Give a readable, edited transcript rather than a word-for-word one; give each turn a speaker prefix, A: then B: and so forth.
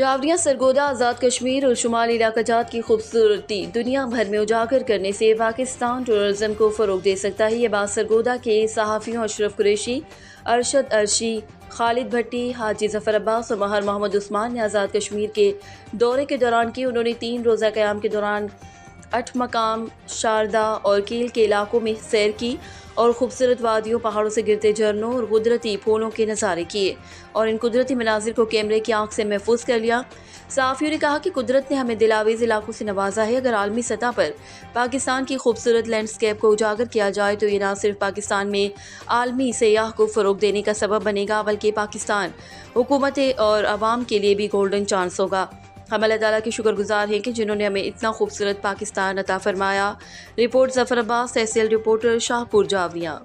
A: جاوریاں سرگودا آزاد کشمیر اور شمالی علاقہ جات کی خوبصورتی دنیا بھر میں اجاگر کرنے سے پاکستان ٹورزم کو فروغ دے سکتا ہے۔ یہ بات سرگودا کے صحافیوں اشرف قریشی، ارشد عرشی، خالد بھٹی، حاجی ظفر عباس اور ماہر محمد عثمان نے آزاد کشمیر کے دورے کے دوران کی۔ انہوں نے 3 روزہ قیام کے دوران 8 مقام، شاردا اور کیل کے علاقوں میں سیر کی اور خوبصورت وادیوں، پہاڑوں سے گرتے جھرنوں اور قدرتی پھولوں کے نظارے کیے اور ان قدرتی مناظر کو کیمرے کی آنکھ سے محفوظ کر لیا۔ صحافیوں نے کہا کہ قدرت نے ہمیں دلاویز علاقوں سے نوازا ہے۔ اگر عالمی سطح پر پاکستان کی خوبصورت لینڈسکیپ کو اجاگر کیا جائے تو یہ نہ صرف پاکستان میں عالمی سیاح کو فروغ دینے کا سبب بنے گا بلکہ پاکستان حکومت اور عوام کے لیے بھی گولڈن چانس ہوگا۔ ہم اللہ تعالیٰ کے شکر گزار ہیں کہ جنہوں نے ہمیں اتنا خوبصورت پاکستان عطا فرمایا۔ رپورٹ ظفر عباس، تحصیل رپورٹر، شاہپور جاوریاں۔